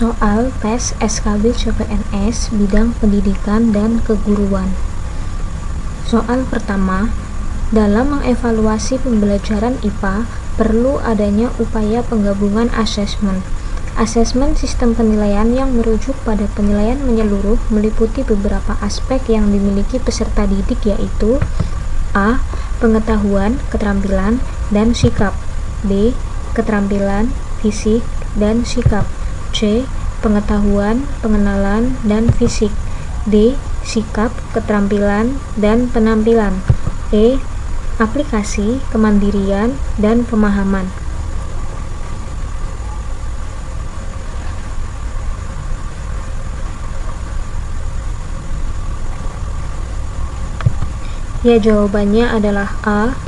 Soal tes SKB CPNS bidang pendidikan dan keguruan. Soal pertama, dalam mengevaluasi pembelajaran IPA, perlu adanya upaya penggabungan asesmen. Asesmen sistem penilaian yang merujuk pada penilaian menyeluruh meliputi beberapa aspek yang dimiliki peserta didik, yaitu A. Pengetahuan, keterampilan, dan sikap. B. Keterampilan, fisik, dan sikap. C. Pengetahuan, pengenalan, dan fisik. D. Sikap, keterampilan, dan penampilan. E. Aplikasi, kemandirian, dan pemahaman. Ya, jawabannya adalah A.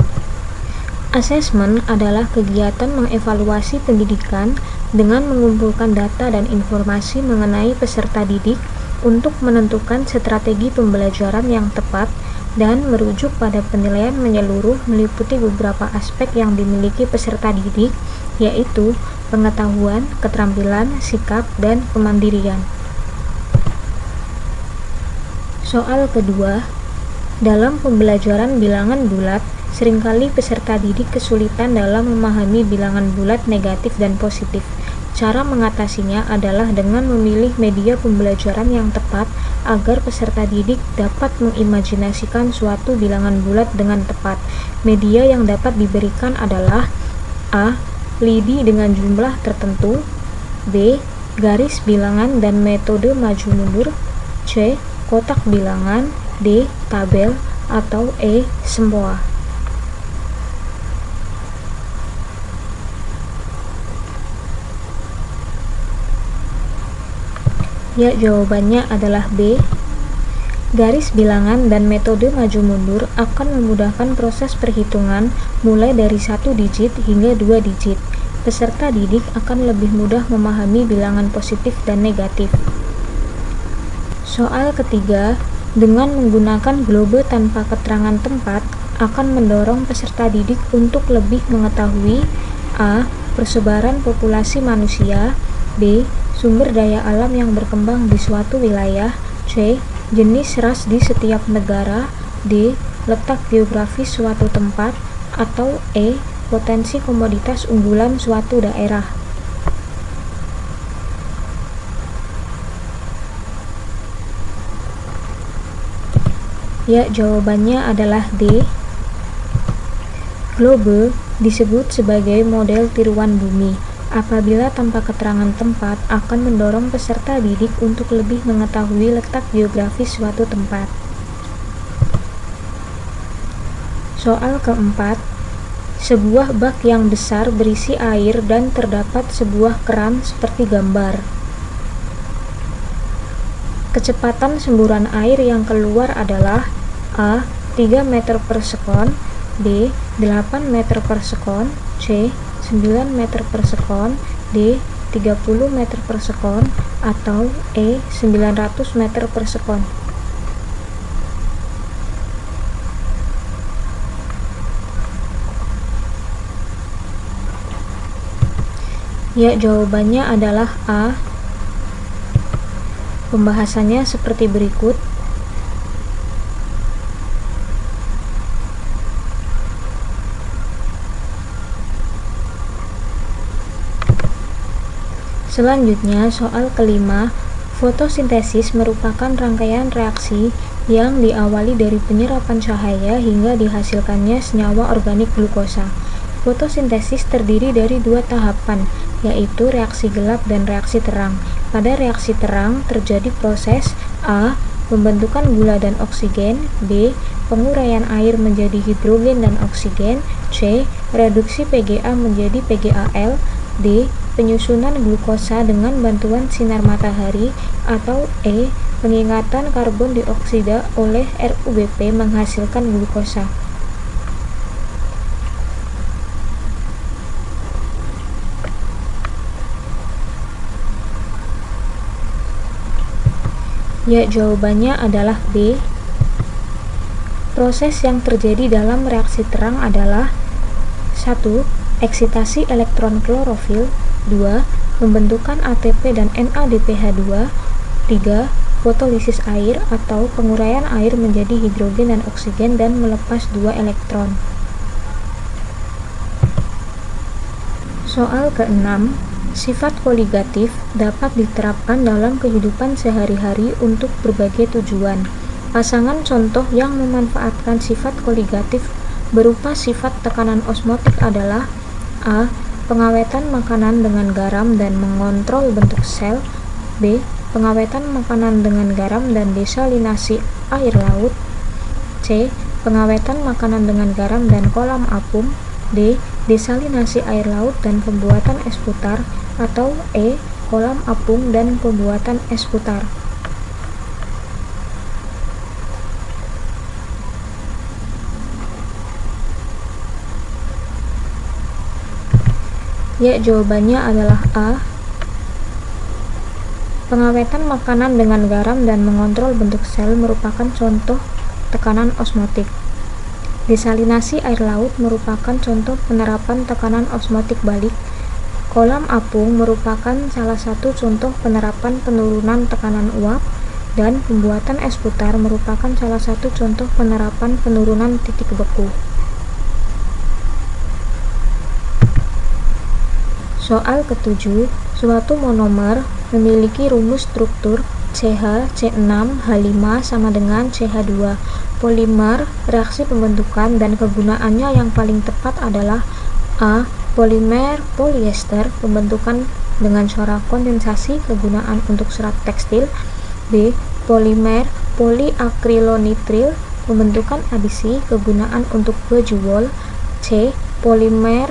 Asesmen adalah kegiatan mengevaluasi pendidikan dengan mengumpulkan data dan informasi mengenai peserta didik untuk menentukan strategi pembelajaran yang tepat dan merujuk pada penilaian menyeluruh meliputi beberapa aspek yang dimiliki peserta didik, yaitu pengetahuan, keterampilan, sikap, dan kemandirian. Soal kedua, dalam pembelajaran bilangan bulat, seringkali peserta didik kesulitan dalam memahami bilangan bulat negatif dan positif. Cara mengatasinya adalah dengan memilih media pembelajaran yang tepat agar peserta didik dapat mengimajinasikan suatu bilangan bulat dengan tepat. Media yang dapat diberikan adalah A. Lidi dengan jumlah tertentu, B. Garis bilangan dan metode maju mundur, C. Kotak bilangan, D. Tabel, atau E. Sempoa. Ya, jawabannya adalah B. Garis bilangan dan metode maju mundur akan memudahkan proses perhitungan mulai dari 1 digit hingga 2 digit. Peserta didik akan lebih mudah memahami bilangan positif dan negatif. Soal ketiga, dengan menggunakan globe tanpa keterangan tempat akan mendorong peserta didik untuk lebih mengetahui A. Persebaran populasi manusia, B. Sumber daya alam yang berkembang di suatu wilayah, C. Jenis ras di setiap negara, D. Letak geografis suatu tempat, atau E. Potensi komoditas unggulan suatu daerah. Ya, jawabannya adalah D. Globe disebut sebagai model tiruan bumi. Apabila tanpa keterangan tempat akan mendorong peserta didik untuk lebih mengetahui letak geografis suatu tempat. Soal keempat, sebuah bak yang besar berisi air dan terdapat sebuah keran seperti gambar. Kecepatan semburan air yang keluar adalah A. 3 meter per sekon, B. 8 meter per sekon, C. 9 meter per sekon, D. 30 meter per sekon, atau E. 900 meter per sekon. Ya, jawabannya adalah A. Pembahasannya seperti berikut. Selanjutnya, soal kelima, fotosintesis merupakan rangkaian reaksi yang diawali dari penyerapan cahaya hingga dihasilkannya senyawa organik glukosa. Fotosintesis terdiri dari 2 tahapan, yaitu reaksi gelap dan reaksi terang. Pada reaksi terang terjadi proses A. Pembentukan gula dan oksigen, B. Penguraian air menjadi hidrogen dan oksigen, C. Reduksi PGA menjadi PGAL, D. Penyusunan glukosa dengan bantuan sinar matahari, atau E. Pengingatan karbon dioksida oleh RUBP menghasilkan glukosa. Ya, jawabannya adalah B. Proses yang terjadi dalam reaksi terang adalah 1. Eksitasi elektron klorofil, 2. pembentukan ATP dan NADPH2. 3. Fotolisis air atau penguraian air menjadi hidrogen dan oksigen dan melepas 2 elektron. Soal ke-6, sifat koligatif dapat diterapkan dalam kehidupan sehari-hari untuk berbagai tujuan. Pasangan contoh yang memanfaatkan sifat koligatif berupa sifat tekanan osmotik adalah A. Pengawetan makanan dengan garam dan mengontrol bentuk sel. B. Pengawetan makanan dengan garam dan desalinasi air laut. C. Pengawetan makanan dengan garam dan kolam apung. D. Desalinasi air laut dan pembuatan es putar. Atau E. Kolam apung dan pembuatan es putar. Ya, jawabannya adalah A. Pengawetan makanan dengan garam dan mengontrol bentuk sel merupakan contoh tekanan osmotik. Desalinasi air laut merupakan contoh penerapan tekanan osmotik balik. Kolam apung merupakan salah satu contoh penerapan penurunan tekanan uap, dan pembuatan es putar merupakan salah satu contoh penerapan penurunan titik beku. Soal ke-7, suatu monomer memiliki rumus struktur CH, C6H5 sama dengan CH2. Polimer, reaksi pembentukan dan kegunaannya yang paling tepat adalah A. Polimer polyester, pembentukan dengan cara kondensasi, kegunaan untuk serat tekstil. B. Polimer poliakrilonitril, pembentukan adisi, kegunaan untuk baju wol. C. Polimer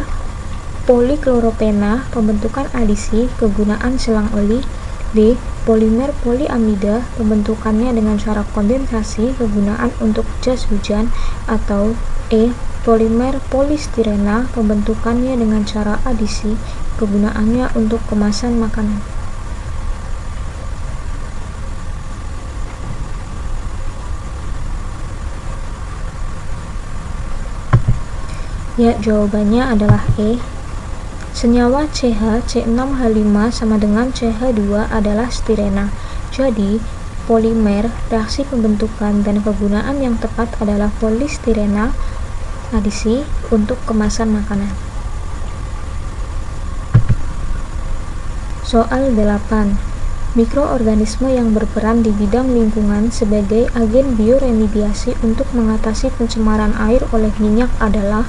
polikloropena, pembentukan adisi, kegunaan selang oli. D. Polimer poliamida, pembentukannya dengan cara kondensasi, kegunaan untuk jas hujan. Atau E. Polimer polistirena, pembentukannya dengan cara adisi, kegunaannya untuk kemasan makanan. Ya, jawabannya adalah E. Senyawa CH, C6H5 sama dengan CH2 adalah stirena. Jadi, polimer, reaksi pembentukan, dan kegunaan yang tepat adalah polistirena, adisi, untuk kemasan makanan. Soal 8. Mikroorganisme yang berperan di bidang lingkungan sebagai agen bioremediasi untuk mengatasi pencemaran air oleh minyak adalah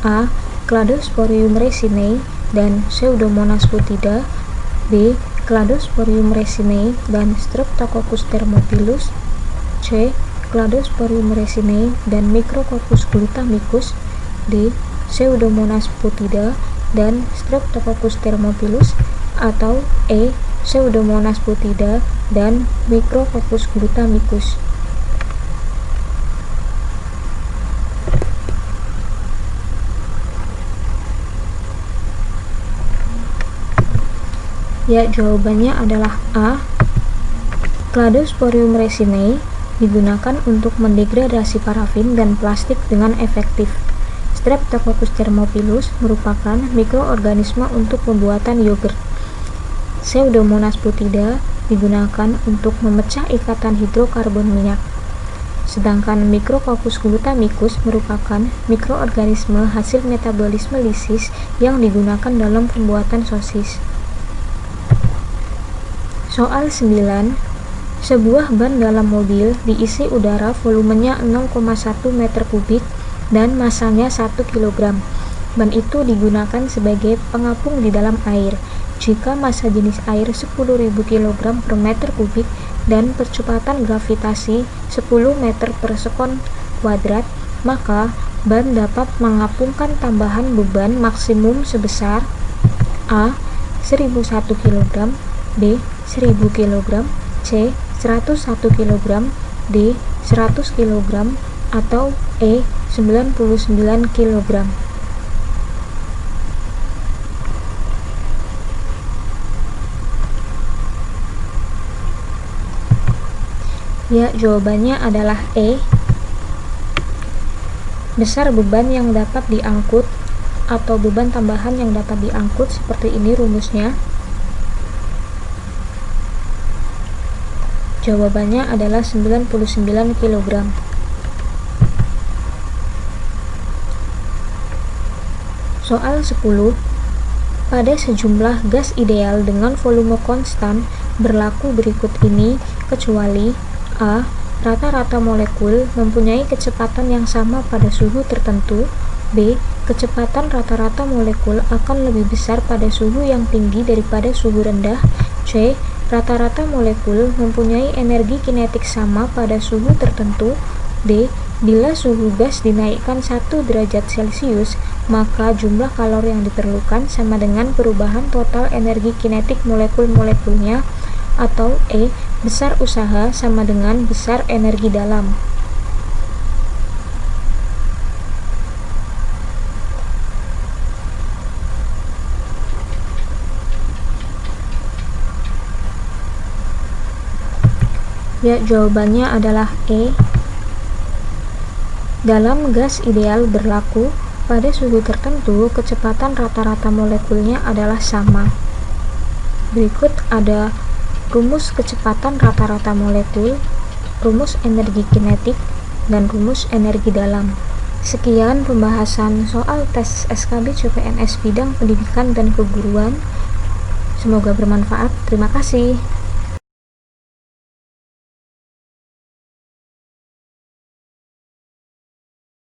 A. Cladosporium resinae dan Pseudomonas butida. B. Cladosporium resinae dan Streptococcus thermophilus. C. Cladosporium resinae dan Micrococcus glutamicus. D. Pseudomonas butida dan Streptococcus thermophilus. Atau E. Pseudomonas butida dan Micrococcus glutamicus. Ya, jawabannya adalah A. Cladosporium resinae digunakan untuk mendegradasi parafin dan plastik dengan efektif. Streptococcus thermophilus merupakan mikroorganisme untuk pembuatan yogurt. Pseudomonas butida digunakan untuk memecah ikatan hidrokarbon minyak. Sedangkan Micrococcus glutamicus merupakan mikroorganisme hasil metabolisme lisis yang digunakan dalam pembuatan sosis. Soal 9. Sebuah ban dalam mobil diisi udara volumenya 0,1 meter kubik dan masanya 1 kg. Ban itu digunakan sebagai pengapung di dalam air. Jika massa jenis air 10.000 kg per meter kubik dan percepatan gravitasi 10 meter per sekon kuadrat, maka ban dapat mengapungkan tambahan beban maksimum sebesar A. 1.001 kg, B. 1.000 kg, C. 101 kg, D. 100 kg, atau E. 99 kg. Ya, jawabannya adalah E. Besar beban yang dapat diangkut atau beban tambahan yang dapat diangkut. Seperti ini rumusnya. Jawabannya adalah 99 kg. Soal 10. Pada sejumlah gas ideal dengan volume konstan berlaku berikut ini kecuali A. Rata-rata molekul mempunyai kecepatan yang sama pada suhu tertentu. B. Kecepatan rata-rata molekul akan lebih besar pada suhu yang tinggi daripada suhu rendah. C. Rata-rata molekul mempunyai energi kinetik sama pada suhu tertentu. D. Bila suhu gas dinaikkan 1 derajat Celcius, maka jumlah kalori yang diperlukan sama dengan perubahan total energi kinetik molekul-molekulnya. Atau E. Besar usaha sama dengan besar energi dalam. Ya, jawabannya adalah E. Dalam gas ideal berlaku, pada suhu tertentu kecepatan rata-rata molekulnya adalah sama. Berikut ada rumus kecepatan rata-rata molekul, rumus energi kinetik, dan rumus energi dalam. Sekian pembahasan soal tes SKB CPNS bidang pendidikan dan keguruan. Semoga bermanfaat. Terima kasih.